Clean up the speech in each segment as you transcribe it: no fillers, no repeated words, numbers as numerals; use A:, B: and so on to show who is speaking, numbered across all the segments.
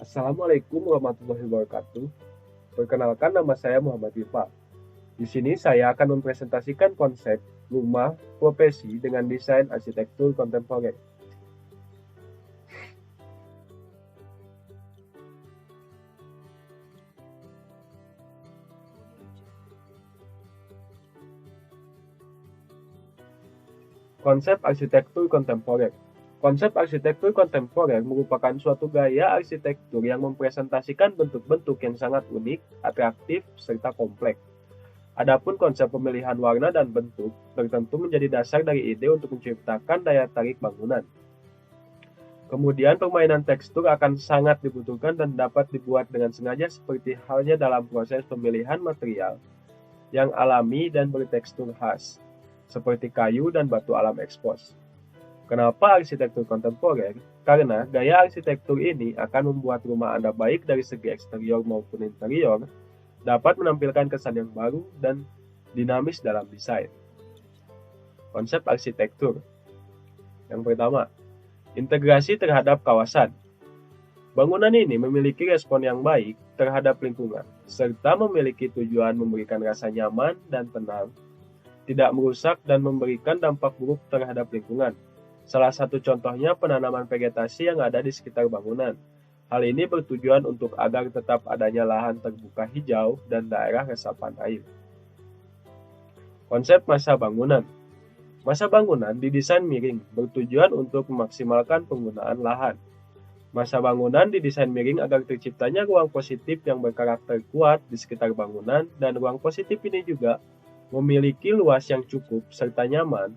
A: Assalamualaikum warahmatullahi wabarakatuh. Perkenalkan, nama saya Muhammad Rifa. Di sini saya akan mempresentasikan konsep rumah profesi dengan desain arsitektur kontemporer. Konsep arsitektur kontemporer. Konsep arsitektur kontemporer merupakan suatu gaya arsitektur yang mempresentasikan bentuk-bentuk yang sangat unik, atraktif, serta kompleks. Adapun konsep pemilihan warna dan bentuk tertentu menjadi dasar dari ide untuk menciptakan daya tarik bangunan. Kemudian permainan tekstur akan sangat dibutuhkan dan dapat dibuat dengan sengaja seperti halnya dalam proses pemilihan material yang alami dan bertekstur khas, seperti kayu dan batu alam ekspos. Kenapa arsitektur kontemporer? Karena gaya arsitektur ini akan membuat rumah Anda baik dari segi eksterior maupun interior, dapat menampilkan kesan yang baru dan dinamis dalam desain. Konsep arsitektur. Yang pertama, integrasi terhadap kawasan. Bangunan ini memiliki respon yang baik terhadap lingkungan, serta memiliki tujuan memberikan rasa nyaman dan tenang, tidak merusak dan memberikan dampak buruk terhadap lingkungan. Salah satu contohnya penanaman vegetasi yang ada di sekitar bangunan. Hal ini bertujuan untuk agar tetap adanya lahan terbuka hijau dan daerah resapan air. Konsep masa bangunan. Masa bangunan didesain miring, bertujuan untuk memaksimalkan penggunaan lahan. Masa bangunan didesain miring agar terciptanya ruang positif yang berkarakter kuat di sekitar bangunan, dan ruang positif ini juga memiliki luas yang cukup serta nyaman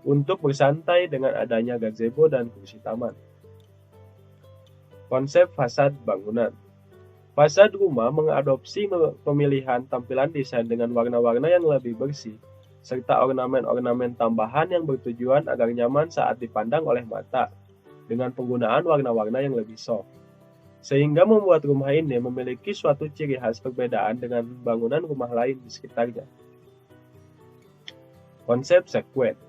A: untuk bersantai dengan adanya gazebo dan kursi taman. Konsep fasad bangunan. Fasad rumah mengadopsi pemilihan tampilan desain dengan warna-warna yang lebih bersih, serta ornamen-ornamen tambahan yang bertujuan agar nyaman saat dipandang oleh mata, dengan penggunaan warna-warna yang lebih soft, sehingga membuat rumah ini memiliki suatu ciri khas perbedaan dengan bangunan rumah lain di sekitarnya. Konsep sekuen.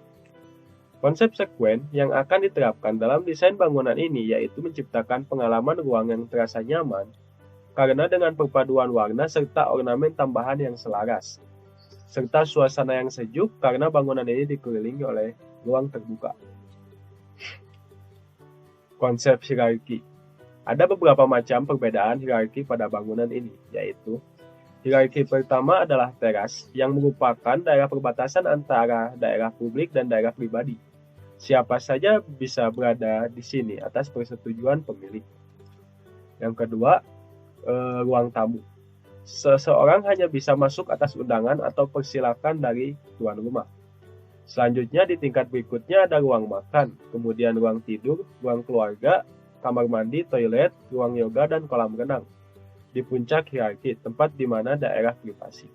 A: Konsep sekuen yang akan diterapkan dalam desain bangunan ini yaitu menciptakan pengalaman ruang yang terasa nyaman karena dengan perpaduan warna serta ornamen tambahan yang selaras, serta suasana yang sejuk karena bangunan ini dikelilingi oleh ruang terbuka. Konsep hierarki. Ada beberapa macam perbedaan hierarki pada bangunan ini, yaitu hierarki pertama adalah teras, yang merupakan daerah perbatasan antara daerah publik dan daerah pribadi. Siapa saja bisa berada di sini atas persetujuan pemilik. Yang kedua, ruang tamu. Seseorang hanya bisa masuk atas undangan atau persilakan dari tuan rumah. Selanjutnya di tingkat berikutnya ada ruang makan, kemudian ruang tidur, ruang keluarga, kamar mandi, toilet, ruang yoga, dan kolam renang. Di puncak hierarki, tempat di mana daerah privasi.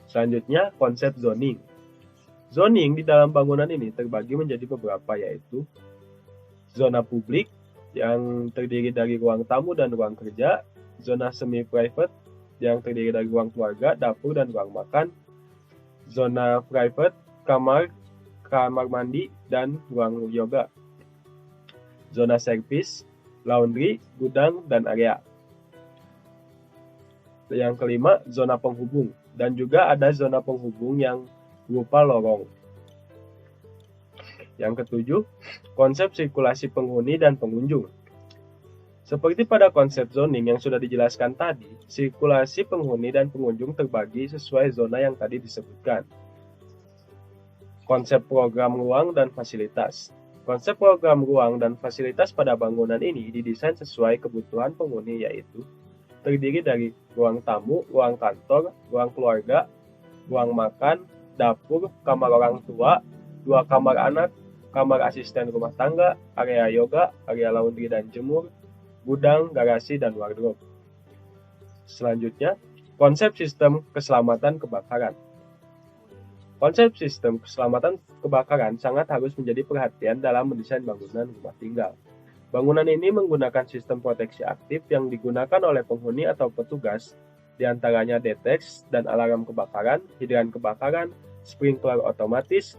A: Selanjutnya, konsep zoning. Zoning di dalam bangunan ini terbagi menjadi beberapa, yaitu zona publik yang terdiri dari ruang tamu dan ruang kerja, zona semi-private yang terdiri dari ruang keluarga, dapur, dan ruang makan, zona private, kamar mandi, dan ruang yoga, zona servis, laundry, gudang, dan area. Yang kelima, zona penghubung, dan juga ada zona penghubung yang berupa lorong. Yang ketujuh, konsep sirkulasi penghuni dan pengunjung. Seperti pada konsep zoning yang sudah dijelaskan tadi, sirkulasi penghuni dan pengunjung terbagi sesuai zona yang tadi disebutkan. Konsep program ruang dan fasilitas. Konsep program ruang dan fasilitas pada bangunan ini didesain sesuai kebutuhan penghuni, yaitu terdiri dari ruang tamu, ruang kantor, ruang keluarga, ruang makan, dapur, kamar orang tua, 2 kamar anak, kamar asisten rumah tangga, area yoga, area laundry dan jemur, gudang, garasi, dan wardrobe. Selanjutnya, konsep sistem keselamatan kebakaran. Konsep sistem keselamatan kebakaran sangat harus menjadi perhatian dalam mendesain bangunan rumah tinggal. Bangunan ini menggunakan sistem proteksi aktif yang digunakan oleh penghuni atau petugas, diantaranya deteksi dan alarm kebakaran, hidran kebakaran, sprinkler otomatis.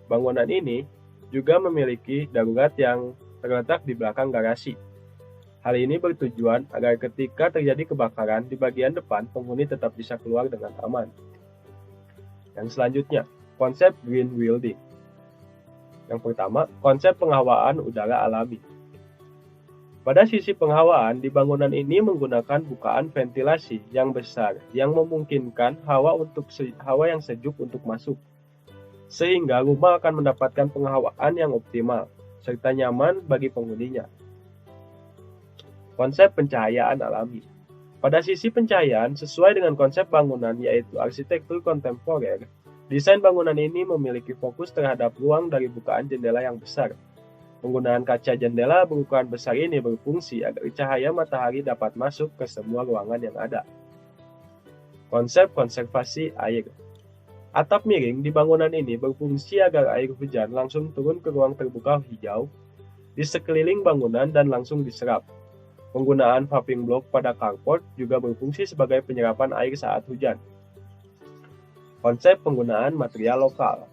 A: Bangunan ini juga memiliki darurat yang terletak di belakang garasi. Hal ini bertujuan agar ketika terjadi kebakaran di bagian depan, penghuni tetap bisa keluar dengan aman. Yang selanjutnya, konsep green building. Yang pertama, konsep penghawaan udara alami. Pada sisi penghawaan, di bangunan ini menggunakan bukaan ventilasi yang besar yang memungkinkan hawa yang sejuk untuk masuk, sehingga rumah akan mendapatkan penghawaan yang optimal serta nyaman bagi penghuninya. Konsep pencahayaan alami. Pada sisi pencahayaan, sesuai dengan konsep bangunan yaitu arsitektur kontemporer, desain bangunan ini memiliki fokus terhadap ruang dari bukaan jendela yang besar. Penggunaan kaca jendela berukuran besar ini berfungsi agar cahaya matahari dapat masuk ke semua ruangan yang ada. Konsep konservasi air. Atap miring di bangunan ini berfungsi agar air hujan langsung turun ke ruang terbuka hijau di sekeliling bangunan dan langsung diserap. Penggunaan paving block pada carport juga berfungsi sebagai penyerapan air saat hujan. Konsep penggunaan material lokal.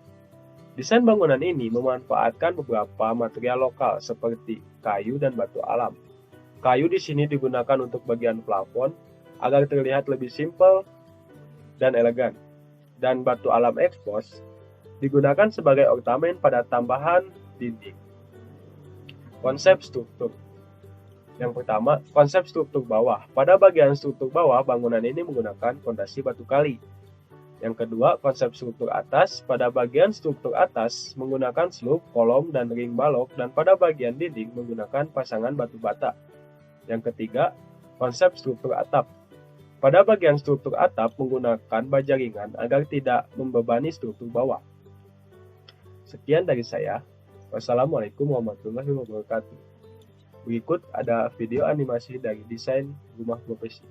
A: Desain bangunan ini memanfaatkan beberapa material lokal seperti kayu dan batu alam. Kayu di sini digunakan untuk bagian plafon agar terlihat lebih simpel dan elegan. Dan batu alam ekspos digunakan sebagai ornamen pada tambahan dinding. Konsep struktur. Yang pertama, konsep struktur bawah. Pada bagian struktur bawah, bangunan ini menggunakan fondasi batu kali. Yang kedua, konsep struktur atas. Pada bagian struktur atas menggunakan slope, kolom, dan ring balok, dan pada bagian dinding menggunakan pasangan batu bata. Yang ketiga, konsep struktur atap. Pada bagian struktur atap menggunakan baja ringan agar tidak membebani struktur bawah. Sekian dari saya. Wassalamualaikum warahmatullahi wabarakatuh. Berikut ada video animasi dari desain rumah profesi.